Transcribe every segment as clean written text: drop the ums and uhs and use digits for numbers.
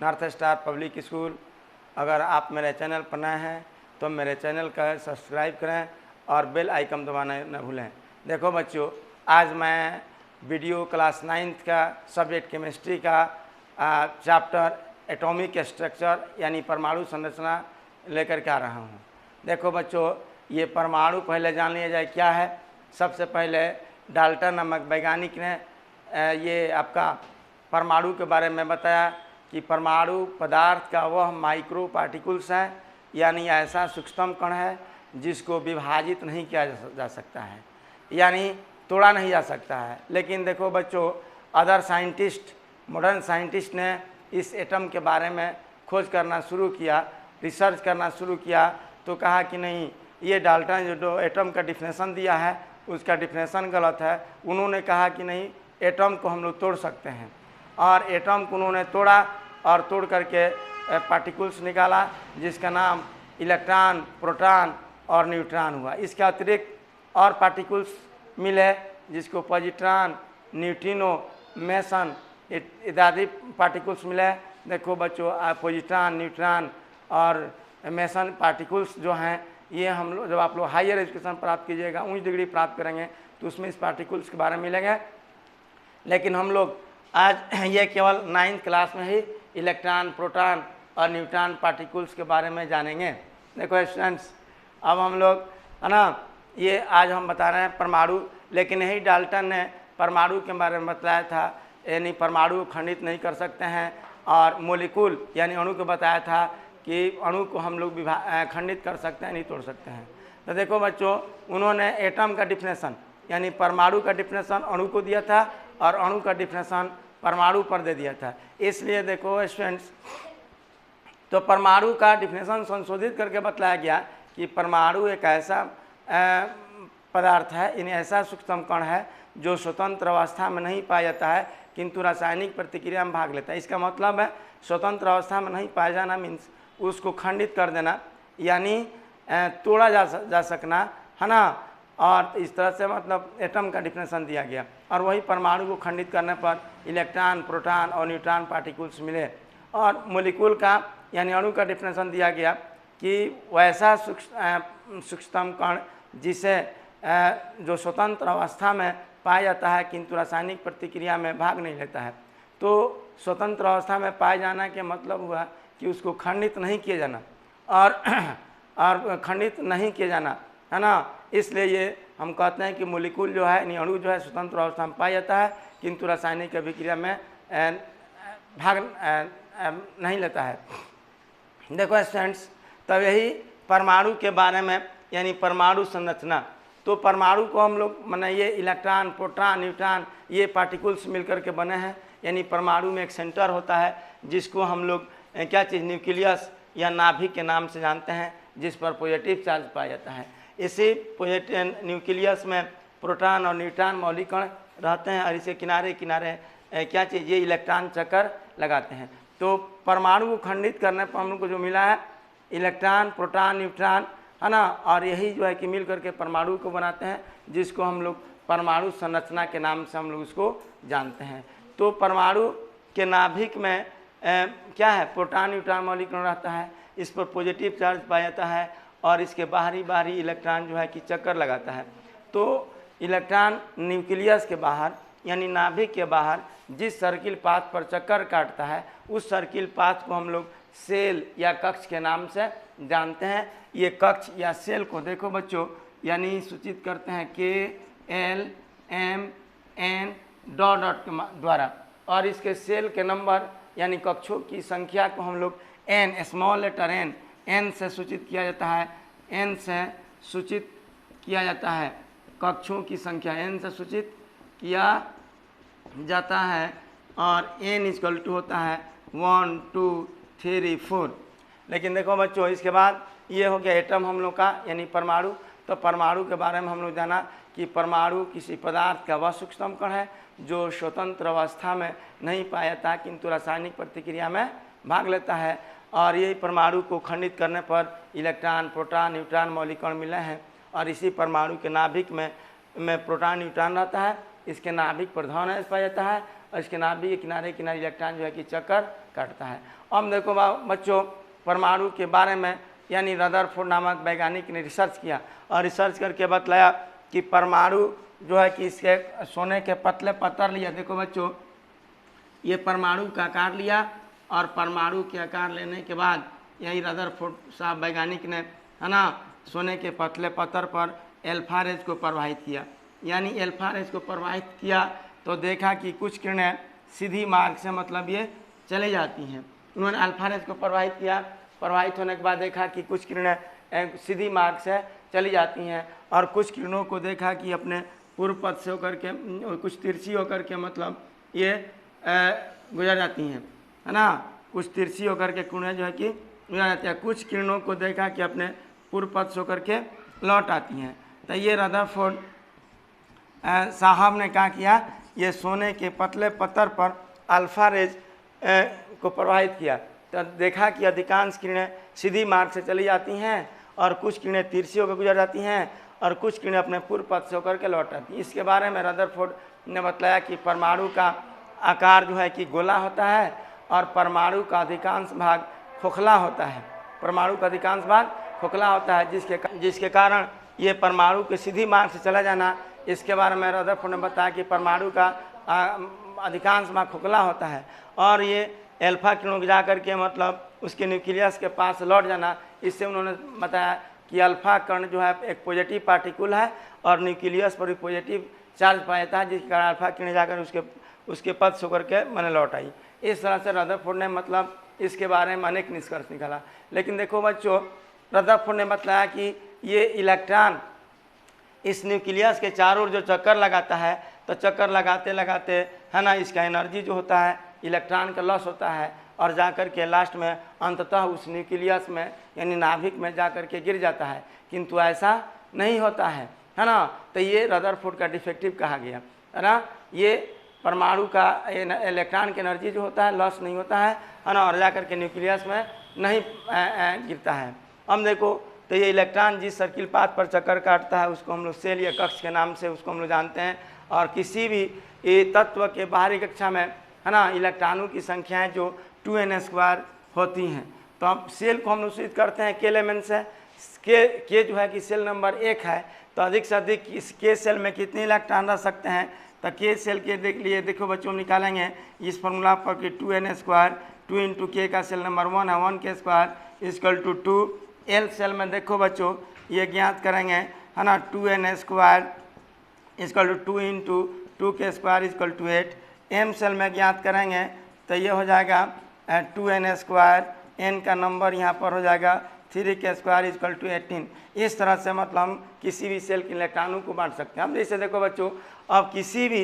North star public school. अगर आप मेरे चैनल पर नए हैं तो मेरे चैनल का सब्सक्राइब करें और बेल आइकन दबाना न भूलें। देखो बच्चों, आज मैं वीडियो क्लास 9th का सब्जेक्ट केमिस्ट्री का चैप्टर एटॉमिक स्ट्रक्चर यानी परमाणु संरचना लेकर के आ रहा हूँ। देखो बच्चों, ये परमाणु पहले जान लिया जाए क्या है। सबसे पहले डाल्टन नामक वैज्ञानिक ने ये आपका परमाणु के बारे में बताया कि परमाणु पदार्थ का वह माइक्रो पार्टिकल्स है, यानी ऐसा सूक्ष्म कण है जिसको विभाजित नहीं किया जा सकता है, यानी तोड़ा नहीं जा सकता है। लेकिन देखो बच्चों, अदर साइंटिस्ट, मॉडर्न साइंटिस्ट ने इस एटम के बारे में खोज करना शुरू किया, रिसर्च करना शुरू किया, तो कहा कि नहीं, ये डाल्टन जो एटम का डिफिनेशन दिया है उसका डिफिनेशन गलत है। उन्होंने कहा कि नहीं, एटम को हम लोग तोड़ सकते हैं, और एटम को उन्होंने तोड़ा और तोड़ करके पार्टिकल्स निकाला जिसका नाम इलेक्ट्रॉन, प्रोटॉन और न्यूट्रॉन हुआ। इसके अतिरिक्त और पार्टिकल्स मिले जिसको पॉजिट्रॉन, न्यूट्रिनो, मेसन इत्यादि पार्टिकल्स मिले। देखो बच्चों, पॉजिट्रॉन, न्यूट्रॉन और मेसन पार्टिकल्स जो हैं, ये हम लोग जब आप लोग हायर एजुकेशन प्राप्त कीजिएगा, उच्च डिग्री प्राप्त करेंगे, तो उसमें इस पार्टिकल्स के बारे में मिलेंगे। लेकिन हम लोग आज ये केवल 9th क्लास में ही इलेक्ट्रॉन, प्रोटॉन और न्यूट्रॉन पार्टिकल्स के बारे में जानेंगे। देखो स्टूडेंट्स, अब हम लोग है ना, ये आज हम बता रहे हैं परमाणु। लेकिन यही डाल्टन ने परमाणु के बारे में बताया था, यानी परमाणु खंडित नहीं कर सकते हैं, और मोलिकुल यानी अणु को बताया था कि अणु को हम लोग खंडित कर सकते हैं, नहीं तोड़ सकते हैं। तो देखो बच्चों, उन्होंने एटम का डिफिनेशन यानी परमाणु का डिफिनेशन अणु को दिया था और अणु का डिफिनेशन परमाणु पर दे दिया था। इसलिए देखो स्टूडेंट्स, तो परमाणु का डिफिनेशन संशोधित करके बताया गया कि परमाणु एक ऐसा पदार्थ है, इन ऐसा सूक्ष्म कण है जो स्वतंत्र अवस्था में नहीं पाया जाता है किंतु रासायनिक प्रतिक्रिया में भाग लेता है। इसका मतलब है स्वतंत्र अवस्था में नहीं पाया जाना मीन्स उसको खंडित कर देना, यानी तोड़ा जा सकना, है ना। और इस तरह से मतलब एटम का डिफिनेशन दिया गया, और वही परमाणु को खंडित करने पर इलेक्ट्रॉन, प्रोटॉन और न्यूट्रॉन पार्टिकल्स मिले। और मोलिकुल का यानी अणु का डिफिनेशन दिया गया कि वैसा सूक्ष्म कण जिसे जो स्वतंत्र अवस्था में पाया जाता है किंतु रासायनिक प्रतिक्रिया में भाग नहीं लेता है। तो स्वतंत्र अवस्था में पाए जाना के मतलब हुआ कि उसको खंडित नहीं किया जाना, और खंडित नहीं किया जाना, है ना। इसलिए ये हम कहते हैं कि मोलिकुल जो है, यानी अणु जो है, स्वतंत्र अवस्था में पाया जाता है किंतु रासायनिक अभिक्रिया में भाग नहीं लेता है। देखो स्टूडेंट्स, तब यही परमाणु के बारे में यानी परमाणु संरचना, तो परमाणु को हम लोग माने ये इलेक्ट्रॉन, प्रोटॉन, न्यूट्रॉन ये पार्टिकल्स मिलकर के बने हैं। यानी परमाणु में एक सेंटर होता है जिसको हम लोग क्या चीज़, न्यूक्लियस या नाभिक के नाम से जानते हैं, जिस पर पॉजिटिव चार्ज पाया जाता है। इसी पॉजिटिव न्यूक्लियस में प्रोटॉन और न्यूट्रॉन मौलिक कण रहते हैं, और इसे किनारे किनारे क्या चीज़, ये इलेक्ट्रॉन चक्कर लगाते हैं। तो परमाणु को खंडित करने पर हम लोग को जो मिला है इलेक्ट्रॉन, प्रोटॉन, न्यूट्रॉन, है ना, और यही जो है कि मिल करके परमाणु को बनाते हैं, जिसको हम लोग परमाणु संरचना के नाम से हम लोग उसको जानते हैं। तो परमाणु के नाभिक में क्या है, प्रोटॉन, न्यूट्रॉन मौलिक कण रहता है, इस पर पॉजिटिव चार्ज पाया जाता है, और इसके बाहरी इलेक्ट्रॉन जो है कि चक्कर लगाता है। तो इलेक्ट्रॉन न्यूक्लियस के बाहर यानी नाभिक के बाहर जिस सर्किल पाथ पर चक्कर काटता है, उस सर्किल पाथ को हम लोग सेल या कक्ष के नाम से जानते हैं। ये कक्ष या सेल को देखो बच्चों, यानी सूचित करते हैं KLMN ... के द्वारा, और इसके सेल के नंबर यानी कक्षों की संख्या को हम लोग n, स्मॉल लेटर n से सूचित किया जाता है, n से सूचित किया जाता है। कक्षों की संख्या n से सूचित किया जाता है, और n = होता है 1 2 3 4। लेकिन देखो बच्चों, इसके बाद ये हो गया एटम हम लोग का यानी परमाणु। तो परमाणु के बारे में हम लोग जाना कि परमाणु किसी पदार्थ का वह सूक्ष्म कण है जो स्वतंत्र अवस्था में नहीं पाया जाता किंतु रासायनिक प्रतिक्रिया में भाग लेता है, और यही परमाणु को खंडित करने पर इलेक्ट्रॉन, प्रोटॉन, न्यूट्रॉन मौलिक कण मिले हैं। और इसी परमाणु के नाभिक में प्रोटॉन, न्यूट्रॉन रहता है। इसके नाभिक पर धन पाया जाता है, और इसके नाभि के किनारे किनारे इलेक्ट्रॉन जो है कि चक्कर काटता है। अब देखो बच्चों, परमाणु के बारे में यानी रदरफोर्ड नामक वैज्ञानिक ने रिसर्च किया और रिसर्च करके बतलाया कि परमाणु जो है कि इसके सोने के पतले पत्थर लिया। देखो बच्चों, ये परमाणु का आकार लिया और परमाणु के आकार लेने के बाद यही रदरफोर्ड साहब वैज्ञानिक ने, है ना, सोने के पतले पत्थर पर अल्फा रेज को प्रवाहित किया। यानी अल्फा रेज को प्रवाहित किया तो देखा कि कुछ किरणें सीधी मार्ग से मतलब ये चले जाती हैं। उन्होंने अल्फा रेज को प्रवाहित किया, प्रवाहित होने के बाद देखा कि कुछ किरणें सीधी मार्ग से चली जाती हैं और कुछ किरणों को देखा कि अपने पूर्व पथ से होकर के कुछ तिरछी होकर के मतलब ये गुजर जाती हैं, है ना, कुछ तिरछी होकर के किरणें जो है कि गुजर जाती है। कुछ किरणों को देखा कि अपने पूर्व पथ से होकर के लौट आती हैं। तो ये रदरफोर्ड साहब ने क्या किया, ये सोने के पतले पत्थर पर अल्फा रेज को प्रवाहित किया तो देखा कि अधिकांश किरणें सीधी मार्ग से चली जाती हैं और कुछ किरणें तिरछी होकर गुजर जाती हैं और कुछ किरणें अपने पूर्व पथ से होकर के लौट आती हैं। इसके बारे में रदरफोर्ड ने बताया कि परमाणु का आकार जो है कि गोला होता है और परमाणु का अधिकांश भाग खोखला होता है। परमाणु का अधिकांश भाग खोखला होता है जिसके कारण ये परमाणु के सीधी मार्ग से चला जाना। इसके बारे में रदरफोर्ड ने बताया कि परमाणु का अधिकांश भाग खोखला होता है और ये अल्फा किरणों को जा करके मतलब उसके न्यूक्लियस के पास लौट जाना। इससे उन्होंने बताया कि अल्फा कण जो है एक पॉजिटिव पार्टिकल है और न्यूक्लियस पर भी पॉजिटिव चार्ज पाया जाता है, जिसके कारण अल्फा किरणें जाकर उसके पथ से होकर के मैंने लौट आई। इस तरह से रदरफोर्ड ने मतलब इसके बारे में अनेक निष्कर्ष निकाला। लेकिन देखो बच्चों, रदरफोर्ड ने बताया कि ये इलेक्ट्रॉन इस न्यूक्लियस के चारों ओर जो चक्कर लगाता है तो चक्कर लगाते लगाते, है ना, इसका एनर्जी जो होता है इलेक्ट्रॉन का लॉस होता है और जाकर के लास्ट में अंततः उस न्यूक्लियस में यानी नाभिक में जाकर के गिर जाता है। किंतु ऐसा नहीं होता है ना। तो ये रदरफोर्ड का डिफेक्टिव कहा गया, है ना। ये परमाणु का इलेक्ट्रॉन की एनर्जी जो होता है लॉस नहीं होता है ना, और जाकर के न्यूक्लियस में नहीं गिरता है। हम देखो तो ये इलेक्ट्रॉन जिस सर्किल पाथ पर चक्कर काटता है उसको हम लोग सेल या कक्ष के नाम से उसको हम लोग जानते हैं। और किसी भी तत्व के बाहरी कक्षा में, है ना, इलेक्ट्रॉनों की संख्याएं जो 2n² होती हैं। तो अब सेल को हम लोग सूचित करते हैं के एलिमेंट से। के जो है कि सेल नंबर 1 है तो अधिक से अधिक इस के सेल में कितने इलेक्ट्रॉन रह सकते हैं। तो के सेल के लिए देखो बच्चों, हम निकालेंगे इस फॉर्मूला पर कि 2n², 2 × के का सेल नंबर 1 है, 1k² equal to 2। L cell में देखो बच्चों ये ज्ञात करेंगे, है ना, 2n² equal to 2 × 2k² equal to 8। M cell में ज्ञात करेंगे तो ये हो जाएगा 2n², n का नंबर यहाँ पर हो जाएगा 3k² इक्वल टू 18। इस तरह से मतलब हम किसी भी सेल के इलेक्ट्रॉनों को बांट सकते हैं। हम जैसे देखो बच्चों, अब किसी भी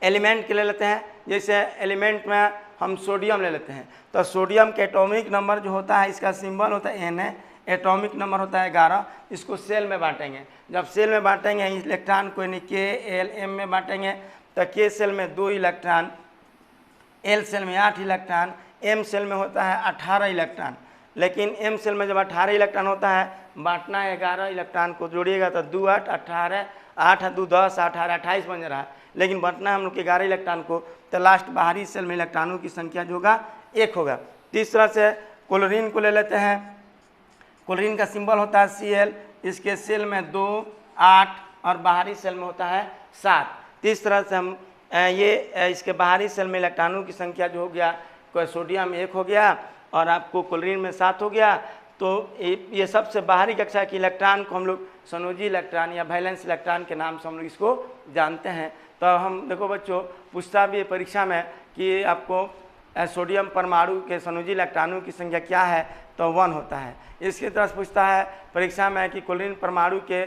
एलिमेंट के ले लेते हैं, जैसे एलिमेंट में हम सोडियम ले लेते हैं तो सोडियम के एटॉमिक नंबर जो होता है इसका सिंबल होता है n है, एटॉमिक नंबर होता है 11। इसको सेल में बांटेंगे, जब सेल में बांटेंगे इलेक्ट्रॉन को यानी के एल एम में बांटेंगे तो के सेल में 2 इलेक्ट्रॉन, एल सेल में 8 इलेक्ट्रॉन, एम सेल में होता है 18 इलेक्ट्रॉन। लेकिन एम सेल में जब 18 इलेक्ट्रॉन होता है, बांटना है 11 इलेक्ट्रॉन को, जोड़िएगा तो 2 8 18, 8 2 10 18 28 बन रहा है। लेकिन बांटना है हम लोग के 11 इलेक्ट्रॉन को, तो लास्ट बाहरी सेल में इलेक्ट्रॉनों की संख्या जो होगा 1 होगा। तीसरा से क्लोरीन को ले लेते हैं। क्लोरीन का सिंबल होता है Cl, इसके सेल में 2 8 और बाहरी सेल में होता है 7। इस तरह से हम ये इसके बाहरी सेल में इलेक्ट्रॉनों की संख्या जो हो गया, कोई सोडियम 1 हो गया और आपको क्लोरीन में 7 हो गया। तो ये सबसे बाहरी कक्षा के इलेक्ट्रॉन को हम लोग संयोजी इलेक्ट्रॉन या वैलेंस इलेक्ट्रॉन के नाम से हम लोग इसको जानते हैं। तो हम देखो बच्चों, पूछता भी है परीक्षा में कि आपको सोडियम परमाणु के संयोजी इलेक्ट्रॉनों की संख्या क्या है, तो 1 होता है। इसकी तरह पूछता है परीक्षा में कि क्लोरीन परमाणु के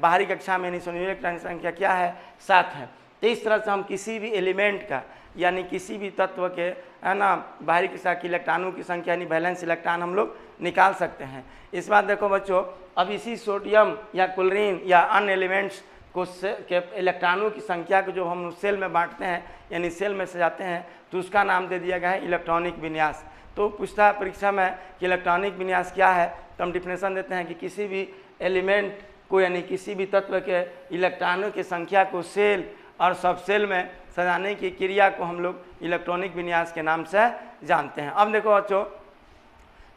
बाहरी कक्षा में संयोजी इलेक्ट्रॉन की संख्या क्या है, 7 है। तो इस तरह से हम किसी भी एलिमेंट का यानी किसी भी तत्व के, है ना, बाहरी कक्षा की इलेक्ट्रॉनों की संख्या यानी वैलेंस इलेक्ट्रॉन हम लोग निकाल सकते हैं। इस बात देखो बच्चों, अब इसी सोडियम या क्लोरीन या अन्य एलिमेंट्स को के इलेक्ट्रॉनों की संख्या को जो हम सेल में बांटते हैं यानी सेल में सजाते हैं तो उसका नाम दे दिया गया है इलेक्ट्रॉनिक विन्यास। तो पूछता है परीक्षा में कि इलेक्ट्रॉनिक विन्यास क्या है, तो हम डिफिनेशन देते हैं कि किसी भी एलिमेंट को यानी किसी भी तत्व के इलेक्ट्रॉनों की संख्या को सेल और सब सेल में सजाने की क्रिया को हम लोग इलेक्ट्रॉनिक विन्यास के नाम से जानते हैं। अब देखो बच्चों,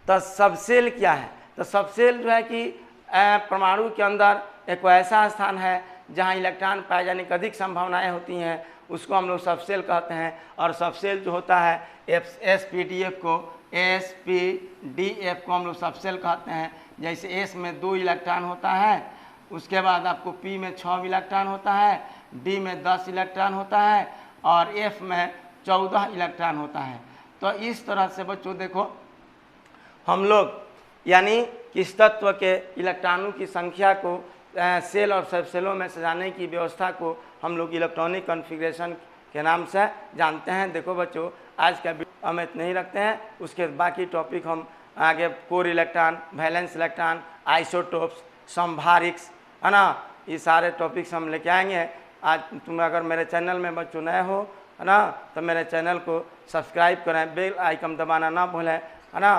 तो सब सेल क्या है? तो सब सेल जो है कि परमाणु के अंदर एक ऐसा स्थान है जहाँ इलेक्ट्रॉन पाए जाने की अधिक संभावनाएं होती हैं, उसको हम लोग सब सेल कहते हैं। और सब सेल जो होता है SPDF को हम लोग सब सेल कहते हैं। जैसे S में 2 इलेक्ट्रॉन होता है, उसके बाद आपको P में 6 इलेक्ट्रॉन होता है, D में 10 इलेक्ट्रॉन होता है और F में 14 इलेक्ट्रॉन होता है। तो इस तरह से बच्चों देखो, हम लोग यानी किस तत्व के इलेक्ट्रॉनों की संख्या को सेल और सब सेलों में सजाने की व्यवस्था को हम लोग इलेक्ट्रॉनिक कॉन्फ़िगरेशन के नाम से जानते हैं। देखो बच्चों, आज का वीडियो हम इतना ही रखते हैं, उसके बाकी टॉपिक हम आगे core electron, valence electron, isotopes, संभारिक्स, है ना, ये सारे टॉपिक्स हम लेके आएंगे। आज तुम अगर मेरे चैनल में बच्चों नए हो, है ना, तो मेरे चैनल को सब्सक्राइब करें, बेल आइकन दबाना ना भूलें, है ना।